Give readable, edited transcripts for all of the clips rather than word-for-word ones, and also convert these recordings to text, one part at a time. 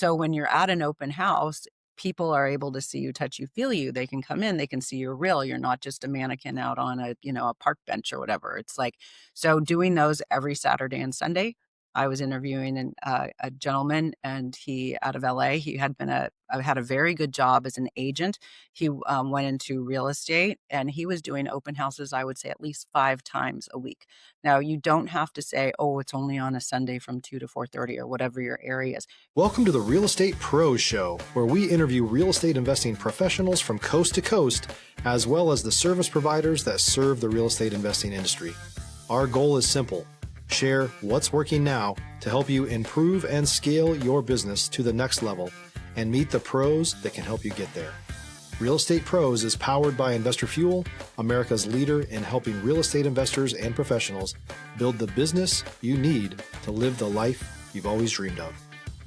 So when you're at an open house, people are able to see you, touch you, feel you. They can come in, they can see you're real. You're not just a mannequin out on a park bench or whatever. It's like, so doing those every Saturday and Sunday. I was interviewing a gentleman, and he out of LA. He had had a very good job as an agent. He went into real estate, and he was doing open houses, I would say, at least 5 times a week. Now, you don't have to say, oh, it's only on a Sunday from 2 to 4:30 or whatever your area is. Welcome to the Real Estate Pros Show, where we interview real estate investing professionals from coast to coast, as well as the service providers that serve the real estate investing industry. Our goal is simple: share what's working now to help you improve and scale your business to the next level and meet the pros that can help you get there. Real Estate Pros is powered by Investor Fuel, America's leader in helping real estate investors and professionals build the business you need to live the life you've always dreamed of.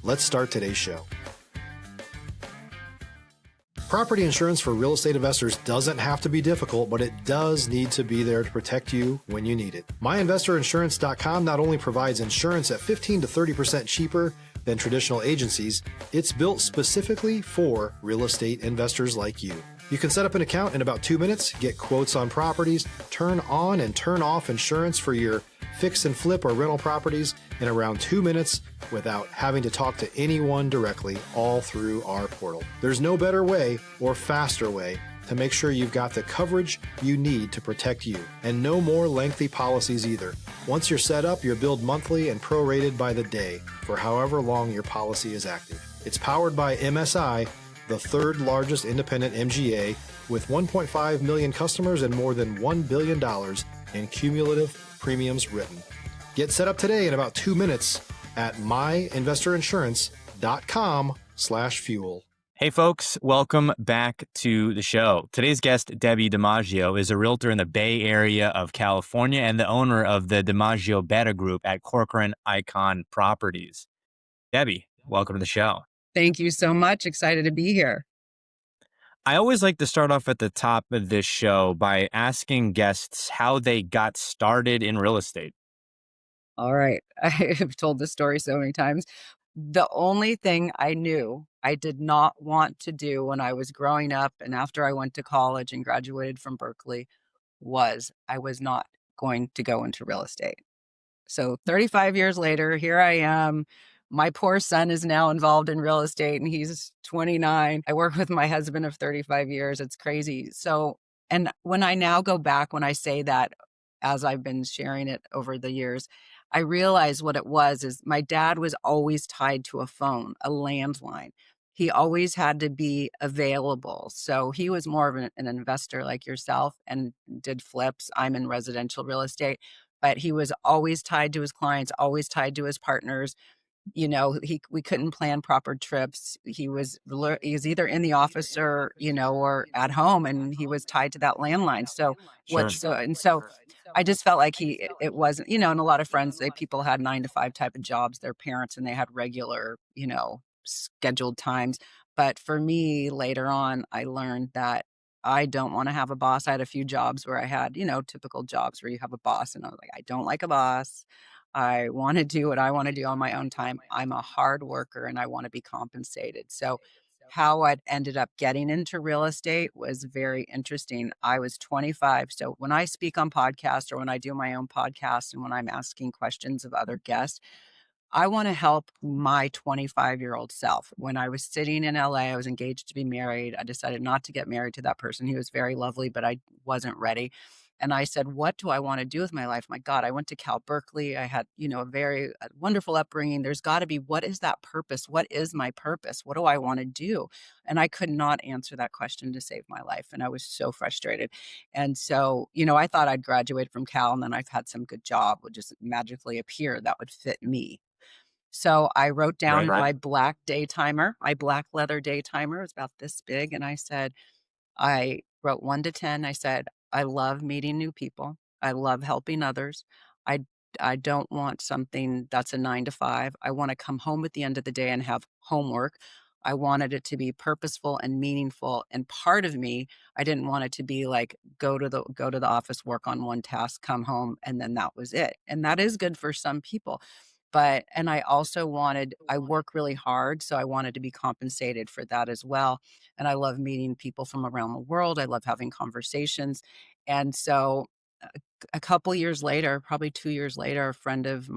Let's start today's show. Property insurance for real estate investors doesn't have to be difficult, but it does need to be there to protect you when you need it. MyInvestorInsurance.com not only provides insurance at 15 to 30% cheaper than traditional agencies, it's built specifically for real estate investors like you. You can set up an account in about 2 minutes, get quotes on properties, turn on and turn off insurance for your fix and flip or rental properties in around 2 minutes without having to talk to anyone directly, all through our portal. There's no better way or faster way to make sure you've got the coverage you need to protect you, and no more lengthy policies either. Once you're set up, you're billed monthly and prorated by the day for however long your policy is active. It's powered by MSI, the third largest independent MGA, with 1.5 million customers and more than $1 billion in cumulative premiums written. Get set up today in about 2 minutes at myinvestorinsurance.com/fuel. Hey folks, welcome back to the show. Today's guest, Debbi DiMaggio, is a realtor in the Bay Area of California and the owner of the DiMaggio Beta Group at Corcoran Icon Properties. Debbi, welcome to the show. Thank you so much. Excited to be here. I always like to start off at the top of this show by asking guests how they got started in real estate. All right. I have told this story so many times. The only thing I knew I did not want to do when I was growing up and after I went to college and graduated from Berkeley was I was not going to go into real estate. So 35 years later, here I am. My poor son is now involved in real estate and he's 29. I work with my husband of 35 years. It's crazy. So, and when I now go back, when I say that, as I've been sharing it over the years, I realize what it was is my dad was always tied to a phone, a landline. He always had to be available. So he was more of an investor like yourself and did flips. I'm in residential real estate, but he was always tied to his clients, always tied to his partners. We couldn't plan proper trips. He was either in the office or at home, and he was tied to that landline. So Sure. so I just felt like it wasn't, and a lot of friends, people had 9 to 5 type of jobs, their parents, and they had regular, scheduled times. But for me, later on, I learned that I don't want to have a boss. I had a few jobs where I had, typical jobs where you have a boss, and I was like, I don't like a boss. I want to do what I want to do on my own time. I'm a hard worker and I want to be compensated. So how I ended up getting into real estate was very interesting. I was 25. So when I speak on podcasts or when I do my own podcast and when I'm asking questions of other guests, I want to help my 25-year-old self. When I was sitting in LA, I was engaged to be married. I decided not to get married to that person. He was very lovely, but I wasn't ready. And I said, what do I want to do with my life? My God, I went to Cal Berkeley. I had, a very wonderful upbringing. There's got to be, what is that purpose? What is my purpose? What do I want to do? And I could not answer that question to save my life. And I was so frustrated. And so, I thought I'd graduate from Cal and then I've had some good job would just magically appear that would fit me. So I wrote down my black daytimer, my black leather daytimer. It was about this big. And I wrote 1 to 10. I said, I love meeting new people. I love helping others. I I don't want something that's a 9 to 5. I want to come home at the end of the day and have homework. I wanted it to be purposeful and meaningful. And part of me, I didn't want it to be like go to the office, work on one task, come home, and then that was it. And that is good for some people. And I also I work really hard, so I wanted to be compensated for that as well. And I love meeting people from around the world. I love having conversations. And so a couple years later, probably 2 years later, a friend of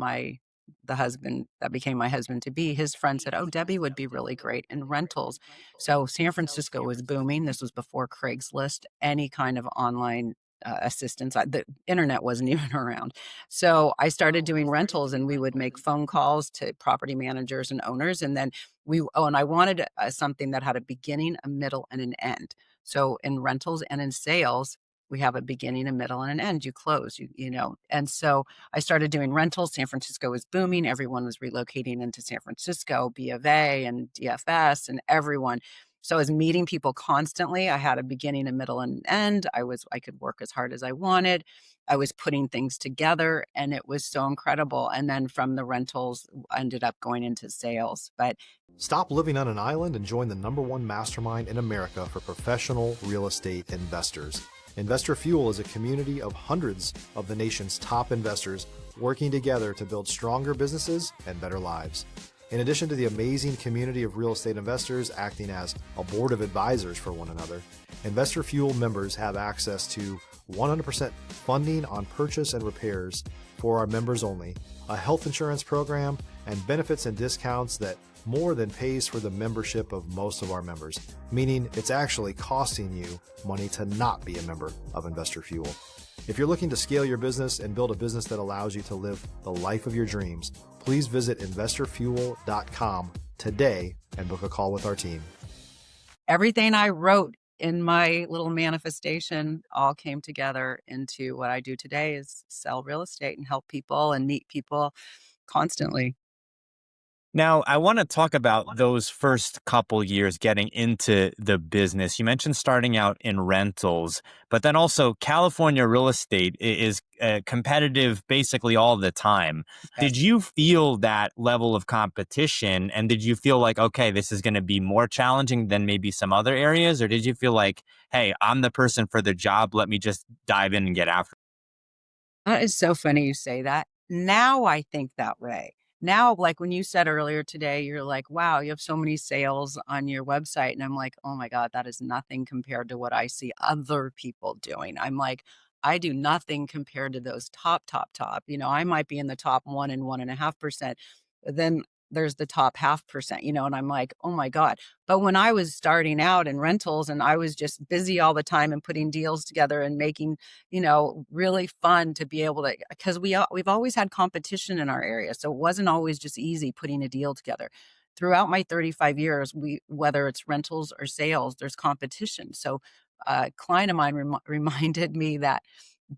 the husband that became my husband to be, his friend said, "Oh, Debbie would be really great in rentals." So San Francisco was booming. This was before Craigslist, any kind of online assistance. The internet wasn't even around. So I started doing rentals, and we would make phone calls to property managers and owners. And then and I wanted something that had a beginning, a middle, and an end. So in rentals and in sales, we have a beginning, a middle, and an end. You close, you know. And so I started doing rentals. San Francisco was booming. Everyone was relocating into San Francisco, B of A and DFS and everyone. So I was meeting people constantly. I had a beginning, a middle, and an end. I could work as hard as I wanted. I was putting things together, and it was so incredible. And then from the rentals, I ended up going into sales. But Stop living on an island and join the #1 mastermind in America for professional real estate investors. Investor Fuel is a community of hundreds of the nation's top investors working together to build stronger businesses and better lives. In addition to the amazing community of real estate investors acting as a board of advisors for one another, Investor Fuel members have access to 100% funding on purchase and repairs for our members only, a health insurance program, and benefits and discounts that more than pays for the membership of most of our members, meaning it's actually costing you money to not be a member of Investor Fuel. If you're looking to scale your business and build a business that allows you to live the life of your dreams, please visit investorfuel.com today and book a call with our team. everything I wrote in my little manifestation all came together into what I do today is sell real estate and help people and meet people constantly. Now, I want to talk about those first couple years getting into the business. You mentioned starting out in rentals, but then also California real estate is competitive basically all the time. Yes. Did you feel that level of competition? And did you feel like, okay, this is going to be more challenging than maybe some other areas? Or did you feel like, hey, I'm the person for the job. Let me just dive in and get after That is so funny you say that. Now I think that way. Now, like when you said earlier today, you're like, wow, you have so many sales on your website. And I'm like, oh my God, that is nothing compared to what I see other people doing. I'm like, I do nothing compared to those top. You know, I might be in the top 1 and 1.5%. But then there's the top 0.5%, you know, and I'm like, oh my God. But when I was starting out in rentals and I was just busy all the time and putting deals together and making, you know, really fun to be able to, because we've always had competition in our area, so it wasn't always just easy putting a deal together. Throughout my 35 years, whether it's rentals or sales, there's competition. So a client of mine reminded me that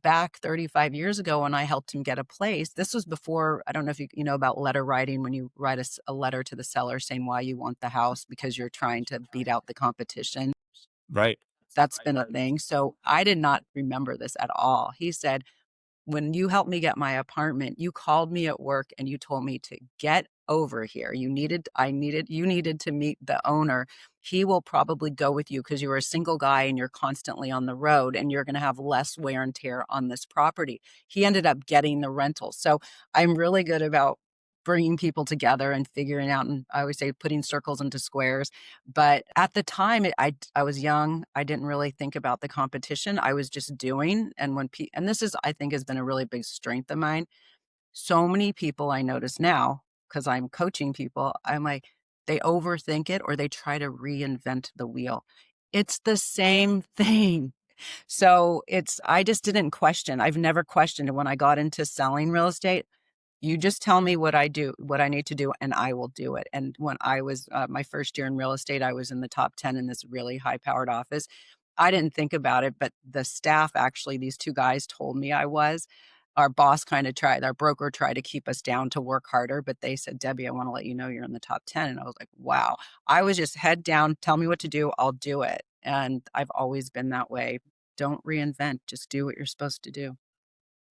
back 35 years ago when I helped him get a place, this was before, I don't know if you know about letter writing, when you write a letter to the seller saying why you want the house because you're trying to beat out the competition. right? That's been a thing. So I did not remember this at all. He said, when you helped me get my apartment, you called me at work and you told me to get over here. You needed to meet the owner. He will probably go with you because you're a single guy and you're constantly on the road and you're going to have less wear and tear on this property. He ended up getting the rental. So I'm really good about bringing people together and figuring out, and I always say putting circles into squares. But at the time, I was young. I didn't really think about the competition. I was just doing. And and this is, I think, has been a really big strength of mine. So many people I notice now, because I'm coaching people, I'm like, they overthink it or they try to reinvent the wheel. It's the same thing. So I just didn't question. I've never questioned it when I got into selling real estate. You just tell me what I need to do, and I will do it. And when I was my first year in real estate, I was in the top 10 in this really high powered office. I didn't think about it, but the staff, actually, these two guys told me I was. Our boss our broker tried to keep us down to work harder, but they said, Debbie, I want to let you know you're in the top 10. And I was like, wow. I was just head down, tell me what to do, I'll do it. And I've always been that way. Don't reinvent, just do what you're supposed to do.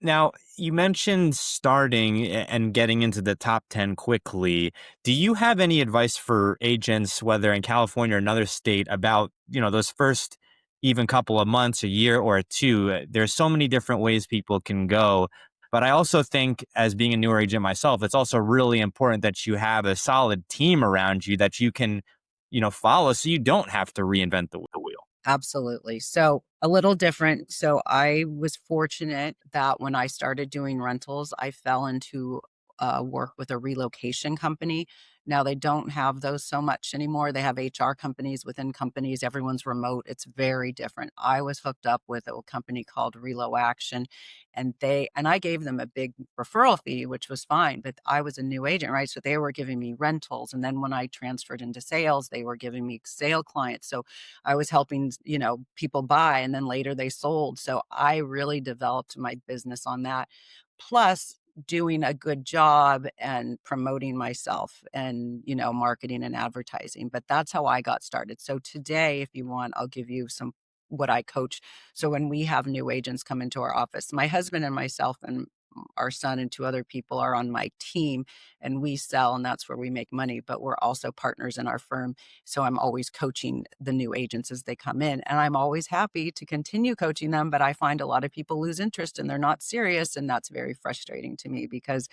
Now, you mentioned starting and getting into the top 10 quickly. Do you have any advice for agents, whether in California or another state, about, those first even couple of months, a year or two? There's so many different ways people can go. But I also think, as being a newer agent myself, it's also really important that you have a solid team around you that you can, follow, so you don't have to reinvent the wheel. Absolutely. So a little different. So I was fortunate that when I started doing rentals, I fell into work with a relocation company. Now they don't have those so much anymore. They have HR companies within companies. Everyone's remote. It's very different. I was hooked up with a company called Relo Action, and I gave them a big referral fee, which was fine. But I was a new agent, right? So they were giving me rentals, and then when I transferred into sales, they were giving me sale clients. So I was helping, people buy, and then later they sold. So I really developed my business on that. Plus doing a good job and promoting myself and, marketing and advertising. But that's how I got started. So today, if you want, I'll give you some what I coach. So when we have new agents come into our office, my husband and myself and our son and two other people are on my team, and we sell, and that's where we make money, but we're also partners in our firm. So I'm always coaching the new agents as they come in, and I'm always happy to continue coaching them. But I find a lot of people lose interest and they're not serious. And that's very frustrating to me, because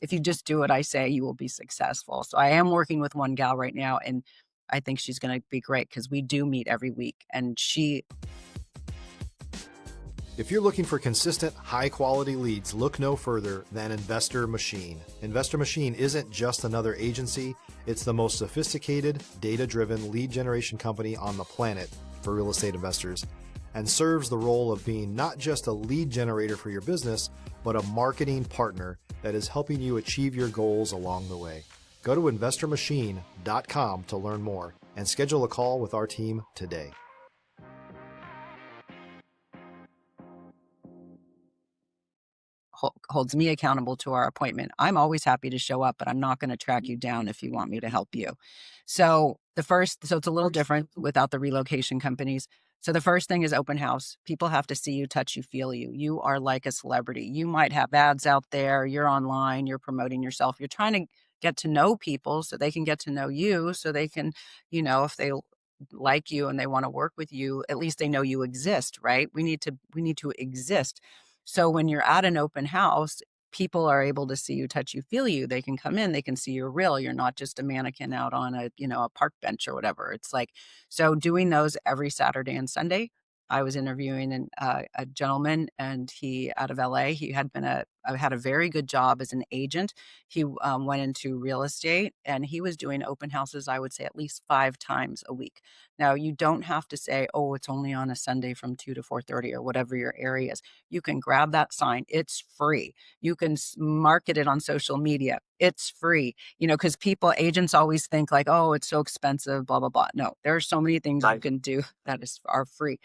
if you just do what I say, you will be successful. So I am working with one gal right now, and I think she's going to be great because we do meet every week. And If you're looking for consistent, high-quality leads, look no further than Investor Machine. Investor Machine isn't just another agency, it's the most sophisticated, data-driven lead generation company on the planet for real estate investors, and serves the role of being not just a lead generator for your business, but a marketing partner that is helping you achieve your goals along the way. Go to investormachine.com to learn more and schedule a call with our team today. holds me accountable to our appointment. I'm always happy to show up, but I'm not going to track you down if you want me to help you. So it's a little different without the relocation companies. So the first thing is open house. People have to see you, touch you, feel you. You are like a celebrity. You might have ads out there, you're online, you're promoting yourself. You're trying to get to know people so they can get to know you, so they can, if they like you and they want to work with you, at least they know you exist, right? We need to exist. So when you're at an open house, people are able to see you, touch you, feel you. They can come in, they can see you're real. You're not just a mannequin out on a park bench or whatever. It's like, so doing those every Saturday and Sunday. I was interviewing a gentleman, and he out of LA. He had a very good job as an agent. He went into real estate, and he was doing open houses, I would say at least 5 times a week. Now, you don't have to say, oh, it's only on a Sunday from 2 to 4:30 or whatever your area is. You can grab that sign. It's free. You can market it on social media. It's free. Because agents always think like, oh, it's so expensive, blah, blah, blah. No, there are so many things you can do that are free.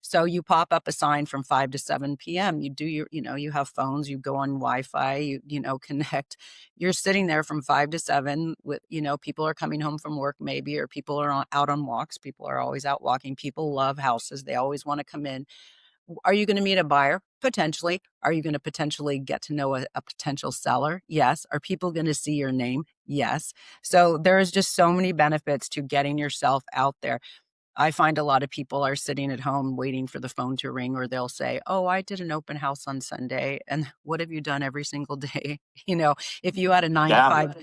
So you pop up a sign from 5 to 7 p.m. You do you have phones, you go on Wi-Fi, connect. You're sitting there from 5 to 7 with, people are coming home from work maybe, or people are out on walks. People are always out walking. People love houses. They always want to come in. Are you going to meet a buyer? Potentially. Are you going to potentially get to know a potential seller? Yes. Are people going to see your name? Yes. So there is just so many benefits to getting yourself out there. I find a lot of people are sitting at home waiting for the phone to ring, or they'll say, oh, I did an open house on Sunday. And what have you done every single day? If you had a nine to five,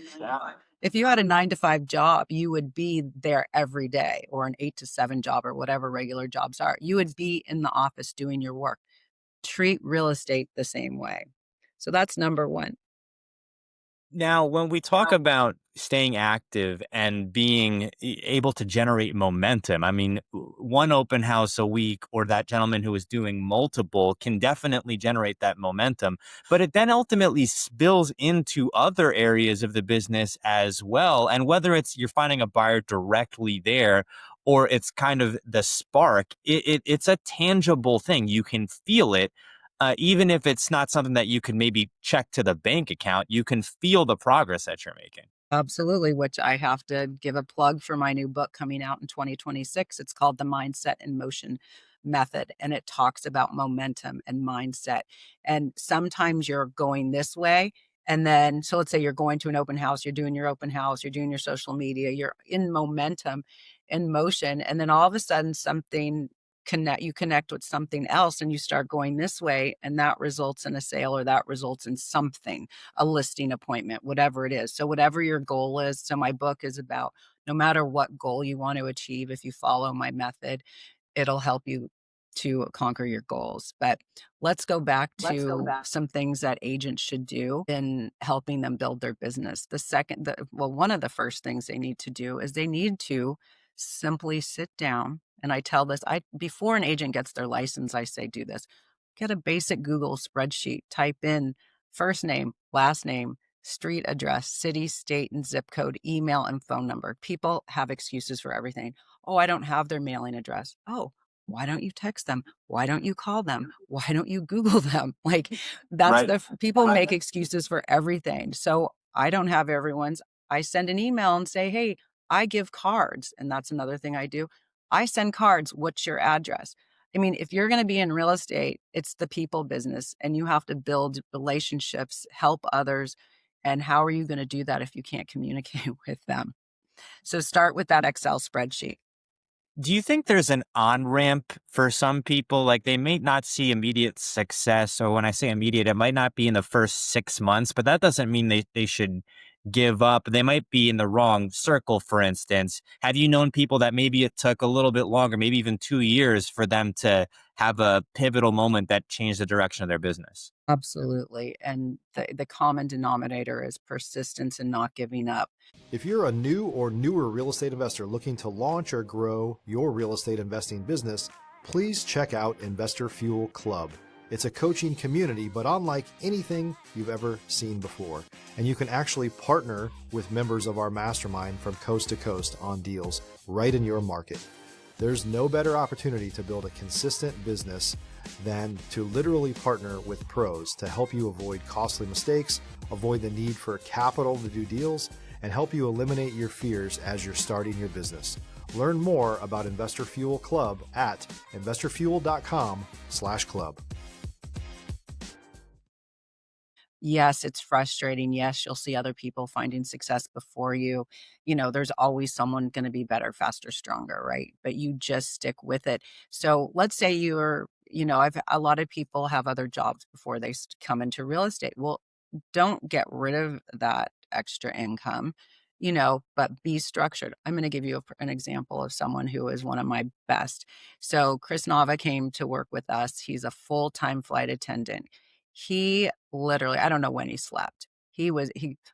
if you had a 9 to 5 job, you would be there every day, or an 8 to 7 job, or whatever regular jobs are. You would be in the office doing your work. Treat real estate the same way. So that's number one. Now, when we talk about staying active and being able to generate momentum, I mean, one open house a week, or that gentleman who is doing multiple, can definitely generate that momentum. But it then ultimately spills into other areas of the business as well. And whether it's you're finding a buyer directly there, or it's kind of the spark, it's a tangible thing. You can feel it. Even if it's not something that you can maybe check to the bank account, you can feel the progress that you're making. Absolutely, which I have to give a plug for my new book coming out in 2026. It's called The Mindset in Motion Method, and it talks about momentum and mindset. And sometimes you're going this way, and then, so let's say you're going to an open house, you're doing your open house, you're doing your social media, you're in momentum, in motion, and then all of a sudden something connect with something else and you start going this way, and that results in a sale, or that results in something, a listing appointment, whatever it is. So whatever your goal is. So my book is about, no matter what goal you want to achieve, if you follow my method, it'll help you to conquer your goals. But let's go back to some things that agents should do in helping them build their business. One of the first things they need to do is they need to simply sit down. And I tell this, before an agent gets their license, I say, do this. Get a basic Google spreadsheet, type in first name, last name, street address, city, state, and zip code, email, and phone number. People have excuses for everything. Oh, I don't have their mailing address. Oh, why don't you text them? Why don't you call them? Why don't you Google them? Like, that's Right. people make excuses for everything. So I don't have everyone's. I send an email and say, hey, I give cards. And that's another thing I do. I send cards. What's your address? I mean, if you're going to be in real estate, it's the people business, and you have to build relationships, help others. And how are you going to do that if you can't communicate with them? So start with that Excel spreadsheet. Do you think there's an on-ramp for some people? Like, they may not see immediate success, or when I say immediate, it might not be in the first 6 months, but that doesn't mean they should give up. They might be in the wrong circle, for instance. Have you known people that maybe it took a little bit longer, maybe even 2 years, for them to have a pivotal moment that changed the direction of their business? Absolutely. And the common denominator is persistence and not giving up. If you're a new or newer real estate investor looking to launch or grow your real estate investing business, please check out Investor Fuel Club. It's a coaching community, but unlike anything you've ever seen before. And you can actually partner with members of our mastermind from coast to coast on deals right in your market. There's no better opportunity to build a consistent business than to literally partner with pros to help you avoid costly mistakes, avoid the need for capital to do deals, and help you eliminate your fears as you're starting your business. Learn more about Investor Fuel Club at investorfuel.com/club. Yes, it's frustrating. Yes, you'll see other people finding success before you. There's always someone going to be better, faster, stronger, right? But you just stick with it. So let's say a lot of people have other jobs before they come into real estate. Well, don't get rid of that extra income, but be structured. I'm going to give you an example of someone who is one of my best. So Chris Nava came to work with us. He's a full-time flight attendant. He literally, I don't know when he slept.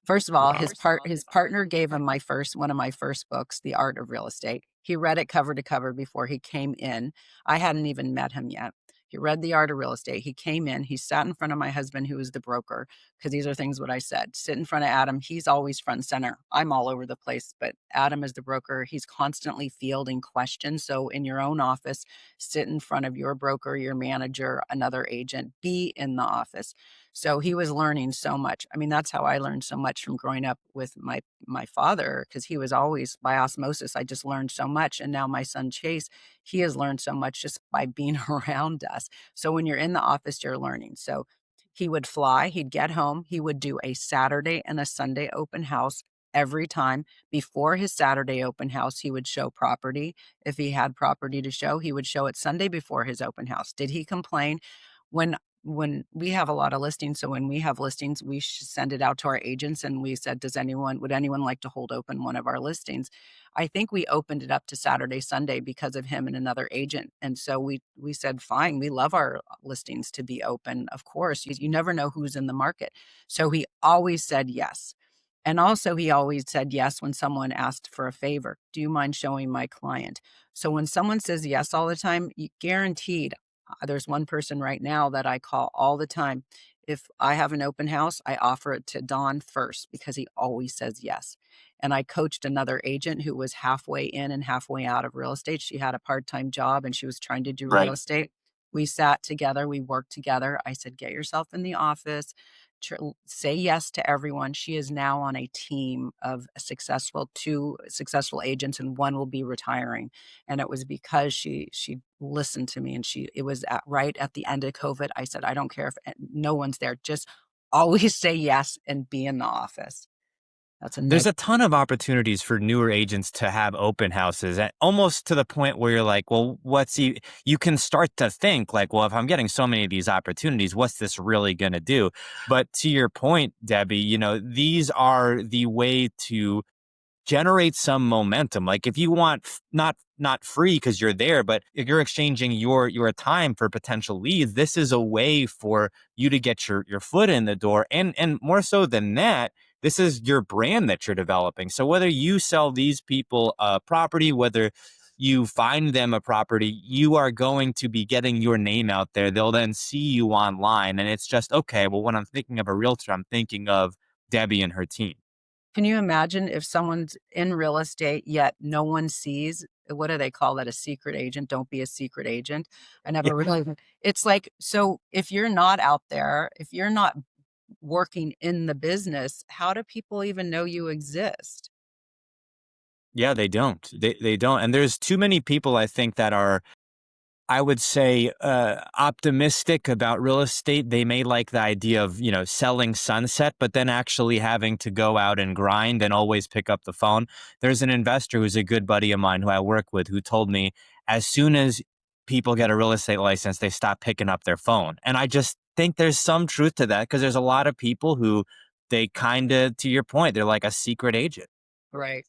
First of all, his partner gave him one of my first books, The Art of Real Estate. He read it cover to cover before he came in. I hadn't even met him yet. He read The Art of Real Estate. He came in, he sat in front of my husband, who was the broker, because these are things what I said. Sit in front of Adam. He's always front and center. I'm all over the place, but Adam is the broker. He's constantly fielding questions. So in your own office, sit in front of your broker, your manager, another agent, be in the office. So he was learning so much. I mean, that's how I learned so much from growing up with my father, because he was always by osmosis. I just learned so much. And now my son Chase, he has learned so much just by being around us. So when you're in the office, you're learning. So he would fly, he'd get home, he would do a Saturday and a Sunday open house every time. Before his Saturday open house, he would show property. If he had property to show, he would show it Sunday before his open house. Did he complain? When we have a lot of listings, so when we have listings, we send it out to our agents, and we said, would anyone like to hold open one of our listings? I think we opened it up to Saturday, Sunday because of him and another agent. And so we said, fine, we love our listings to be open. Of course, you never know who's in the market. So he always said yes. And also he always said yes when someone asked for a favor. Do you mind showing my client? So when someone says yes all the time, guaranteed, there's one person right now that I call all the time. If I have an open house, I offer it to Don first because he always says yes. And I coached another agent who was halfway in and halfway out of real estate. She had a part-time job and she was trying to do real estate. We sat together, we worked together. I said, get yourself in the office, say yes to everyone. She is now on a team of two successful agents, and one will be retiring. And it was because she listened to me, and it was right at the end of COVID. I said, I don't care if no one's there, just always say yes and be in the office. That's a There's negative. a ton of opportunities for newer agents to have open houses, almost to the point where you're like, well, you can start to think like, well, if I'm getting so many of these opportunities, what's this really going to do? But to your point, Debbie, these are the way to generate some momentum. Like if you want not free because you're there, but if you're exchanging your time for potential leads, this is a way for you to get your foot in the door. And more so than that, this is your brand that you're developing. So whether you sell these people a property, whether you find them a property, you are going to be getting your name out there. They'll then see you online. And it's just, okay, well, when I'm thinking of a realtor, I'm thinking of Debbie and her team. Can you imagine if someone's in real estate, yet no one sees what do they call that? A secret agent? Don't be a secret agent. I never really it's like, so if you're not out there, if you're not working in the business, how do people even know you exist? Yeah, they don't. They don't. And there's too many people, I think, that are, I would say, optimistic about real estate. They may like the idea of, selling sunset, but then actually having to go out and grind and always pick up the phone. There's an investor who's a good buddy of mine who I work with who told me as soon as people get a real estate license, they stop picking up their phone. And I just think there's some truth to that because there's a lot of people who they kind of, to your point, they're like a secret agent. Right.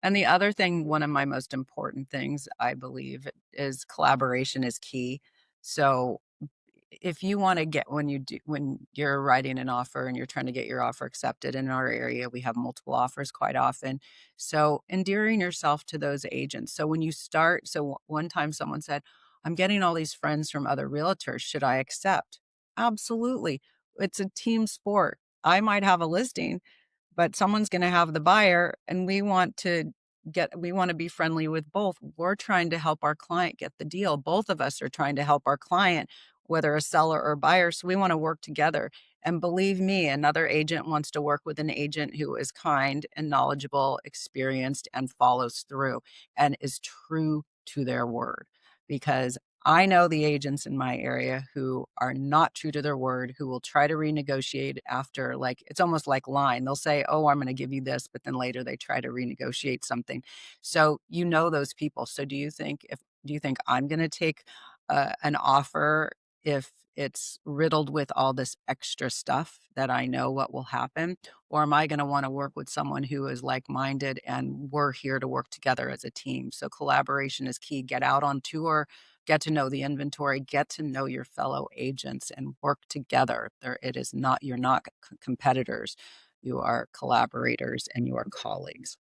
And the other thing, one of my most important things, I believe, is collaboration is key. So if you want to get when you're writing an offer and you're trying to get your offer accepted in our area, we have multiple offers quite often. So endearing yourself to those agents. So when you start, so one time someone said, I'm getting all these friends from other realtors. Should I accept? Absolutely. It's a team sport. I might have a listing, but someone's gonna have the buyer, and we wanna be friendly with both. We're trying to help our client get the deal. Both of us are trying to help our client, whether a seller or buyer, so we wanna work together. And believe me, another agent wants to work with an agent who is kind and knowledgeable, experienced, and follows through, and is true to their word. Because I know the agents in my area who are not true to their word, who will try to renegotiate after, like, it's almost like lying. They'll say, "Oh, I'm gonna give you this," but then later they try to renegotiate something. So, you know those people. So do you think I'm gonna take, an offer if it's riddled with all this extra stuff that I know what will happen? Or am I gonna wanna work with someone who is like-minded and we're here to work together as a team? So collaboration is key. Get out on tour, get to know the inventory, get to know your fellow agents and work together. It is not, you're not competitors. You are collaborators and you are colleagues.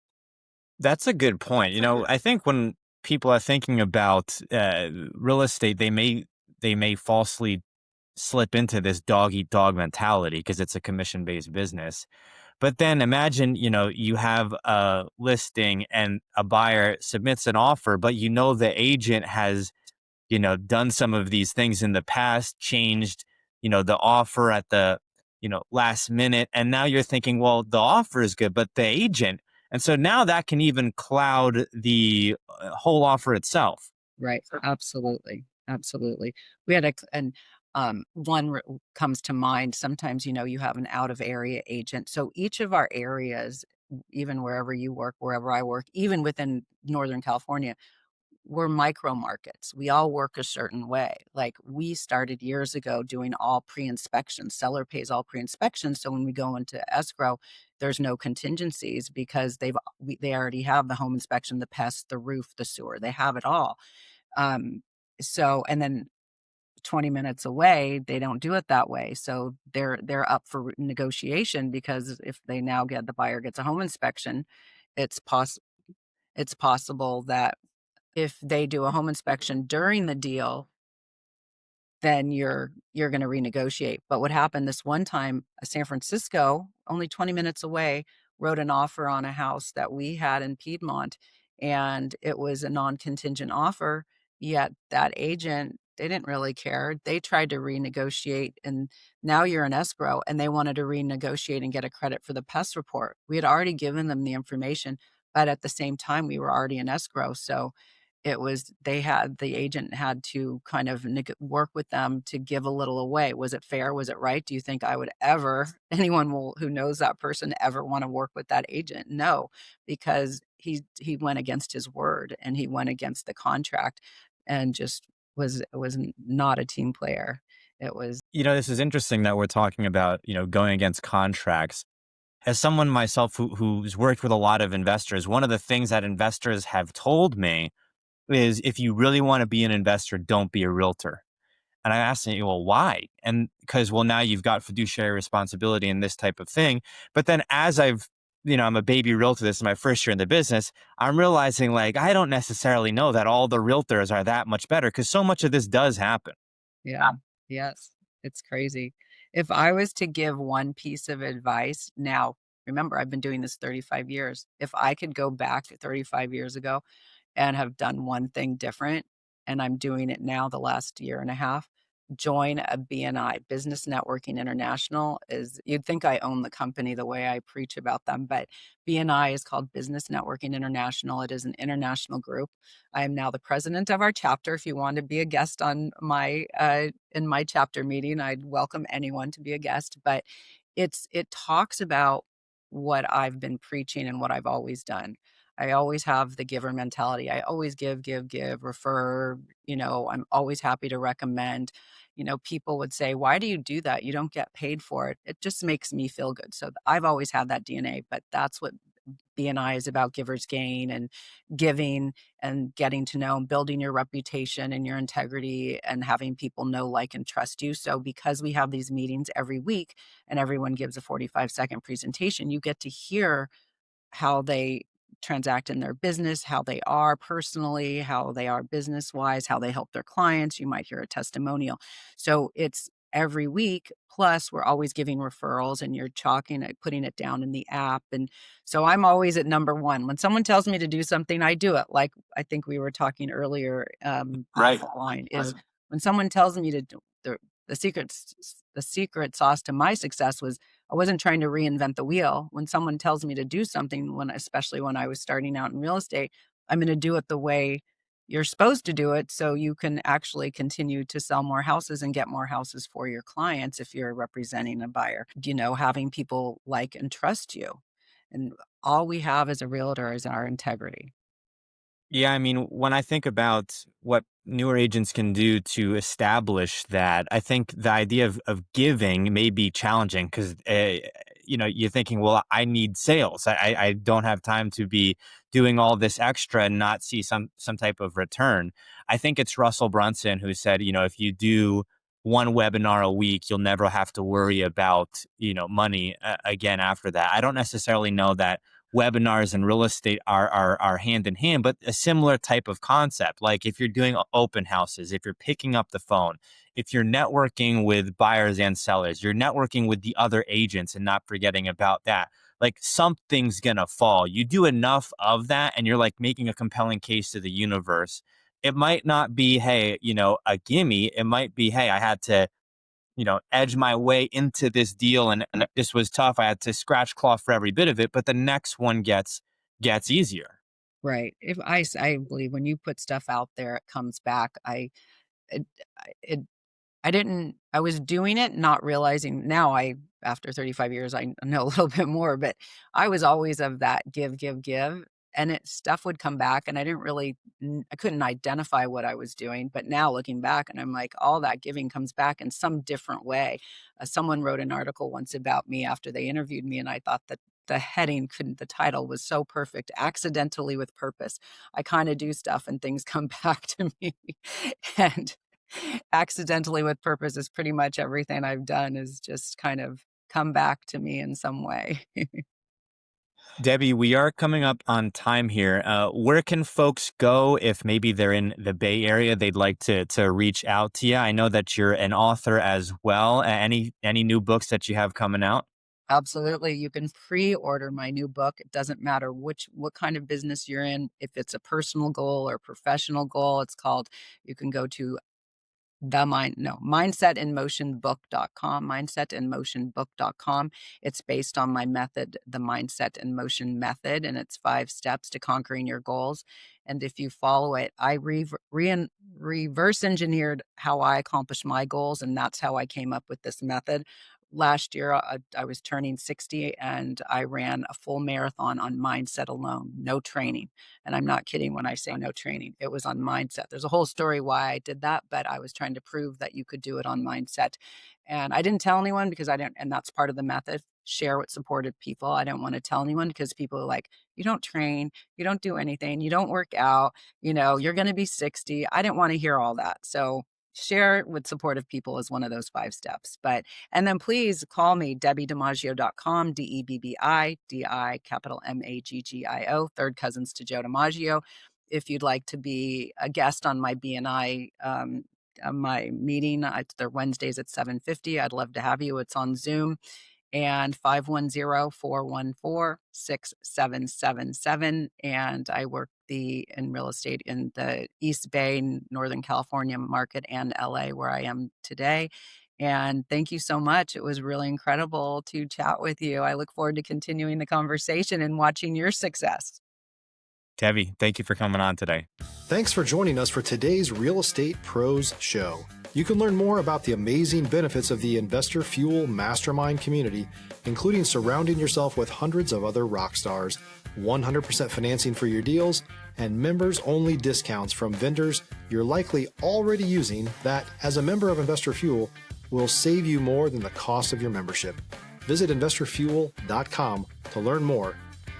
That's a good point. I think when people are thinking about real estate, they may falsely slip into this dog eat dog mentality because it's a commission based business. But then imagine, you have a listing and a buyer submits an offer, but the agent has done some of these things in the past, changed, the offer at the, last minute. And now you're thinking, well, the offer is good, but the agent. And so now that can even cloud the whole offer itself. Right. Absolutely. Absolutely. We had one comes to mind. Sometimes, you have an out of area agent. So each of our areas, even wherever you work, wherever I work, even within Northern California, we're micro markets. We all work a certain way. Like we started years ago doing all pre-inspections. Seller pays all pre-inspections. So when we go into escrow, there's no contingencies because they already have the home inspection, the pest, the roof, the sewer. They have it all. And then 20 minutes away, they don't do it that way. So they're up for negotiation because if they now get the buyer gets a home inspection, it's poss it's possible that if they do a home inspection during the deal, then you're gonna renegotiate. But what happened this one time, San Francisco, only 20 minutes away, wrote an offer on a house that we had in Piedmont, and it was a non-contingent offer, yet that agent, they didn't really care. They tried to renegotiate, and now you're in escrow, and they wanted to renegotiate and get a credit for the pest report. We had already given them the information, but at the same time, we were already in escrow, so the agent had to kind of work with them to give a little away. Was it fair? Was it right? Do you think I would ever, who knows that person, ever want to work with that agent? No, because he went against his word and he went against the contract and just was not a team player. It was, This is interesting that we're talking about, going against contracts. As someone myself who's worked with a lot of investors, one of the things that investors have told me is if you really want to be an investor, don't be a realtor. And I asked him, well, why? And because, well, now you've got fiduciary responsibility and this type of thing. But then as I'm a baby realtor, this is my first year in the business, I'm realizing like, I don't necessarily know that all the realtors are that much better because so much of this does happen. yeah, yes, it's crazy. If I was to give one piece of advice now, remember, I've been doing this 35 years. If I could go back 35 years ago and have done one thing different, and I'm doing it now the last year and a half. Join a BNI, Business Networking International. Is you'd think I own the company the way I preach about them, but BNI is called Business Networking International. It is an international group. I am now the president of our chapter. If you want to be a guest on my in my chapter meeting, I'd welcome anyone to be a guest. But it talks about what I've been preaching and what I've always done. I always have the giver mentality. I always give, refer, I'm always happy to recommend. People would say, "Why do you do that? You don't get paid for it." It just makes me feel good. So I've always had that DNA, but that's what BNI is about: givers gain and giving and getting to know and building your reputation and your integrity and having people know, like, and trust you. So because we have these meetings every week and everyone gives a 45-second presentation, you get to hear how they transact in their business, how they are personally, how they are business wise, how they help their clients. You might hear a testimonial. So it's every week. Plus, we're always giving referrals and you're chalking it, putting it down in the app. And so I'm always at number one. When someone tells me to do something, I do it. Like I think we were talking earlier, Right. line is when someone tells me to do the secret, the secret sauce to my success was I wasn't trying to reinvent the wheel. When someone tells me to do something, especially when I was starting out in real estate, I'm going to do it the way you're supposed to do it so you can actually continue to sell more houses and get more houses for your clients if you're representing a buyer. Having people like and trust you. And all we have as a realtor is our integrity. Yeah, I mean, when I think about what newer agents can do to establish that, I think the idea of giving may be challenging because, you're thinking, well, I need sales. I don't have time to be doing all this extra and not see some type of return. I think it's Russell Brunson who said, if you do one webinar a week, you'll never have to worry about, money again after that. I don't necessarily know that webinars and real estate are hand in hand, but a similar type of concept. Like if you're doing open houses, if you're picking up the phone, if you're networking with buyers and sellers, you're networking with the other agents and not forgetting about that. Like something's gonna fall. You do enough of that and you're like making a compelling case to the universe. It might not be, hey, a gimme. It might be, hey, I had to edge my way into this deal and this was tough. I had to scratch claw for every bit of it, but the next one gets easier. Right. If I believe when you put stuff out there, it comes back. It, it I didn't I was doing it, not realizing now after 35 years, I know a little bit more, but I was always of that give, and stuff would come back and I didn't really I couldn't identify what I was doing, but now looking back and I'm like, all that giving comes back in some different way. Someone wrote an article once about me after they interviewed me, and I thought that the title was so perfect, accidentally with purpose. I kind of do stuff and things come back to me. And accidentally with purpose is pretty much everything I've done is just kind of come back to me in some way. Debbie, we are coming up on time here. Where can folks go if maybe they're in the Bay Area, they'd like to reach out to you? I know that you're an author as well. Any new books that you have coming out? Absolutely. You can pre-order my new book. It doesn't matter what kind of business you're in. If it's a personal goal or professional goal, you can go to mindsetinmotionbook.com, mindsetinmotionbook.com. It's based on my method, the Mindset in Motion method, and it's 5 steps to conquering your goals. And if you follow it, I reverse engineered how I accomplished my goals, and that's how I came up with this method. Last year, I was turning 60, and I ran a full marathon on mindset alone, no training. And I'm not kidding when I say no training. It was on mindset. There's a whole story why I did that, but I was trying to prove that you could do it on mindset. And I didn't tell anyone because I didn't, and that's part of the method. Share with supportive people. I don't want to tell anyone because people are like, you don't train, you don't do anything, you don't work out, you're going to be 60. I didn't want to hear all that. So share with supportive people is one of those 5 steps. And then please call me, DebbiDiMaggio.com, DebbiDi, capital Maggio, third cousins to Joe DiMaggio. If you'd like to be a guest on my BNI, my meeting, they're Wednesdays at 7:50. I'd love to have you. It's on Zoom. And 510-414-6777. And I work in real estate in the East Bay, Northern California market, and LA, where I am today. And thank you so much. It was really incredible to chat with you. I look forward to continuing the conversation and watching your success. Debbi, thank you for coming on today. Thanks for joining us for today's Real Estate Pros Show. You can learn more about the amazing benefits of the Investor Fuel Mastermind community, including surrounding yourself with hundreds of other rock stars, 100% financing for your deals, and members-only discounts from vendors you're likely already using that, as a member of Investor Fuel, will save you more than the cost of your membership. Visit investorfuel.com to learn more.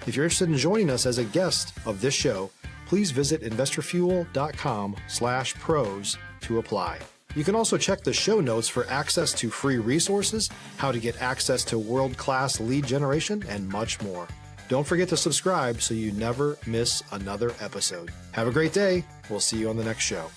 If you're interested in joining us as a guest of this show, please visit investorfuel.com/pros to apply. You can also check the show notes for access to free resources, how to get access to world-class lead generation, and much more. Don't forget to subscribe so you never miss another episode. Have a great day. We'll see you on the next show.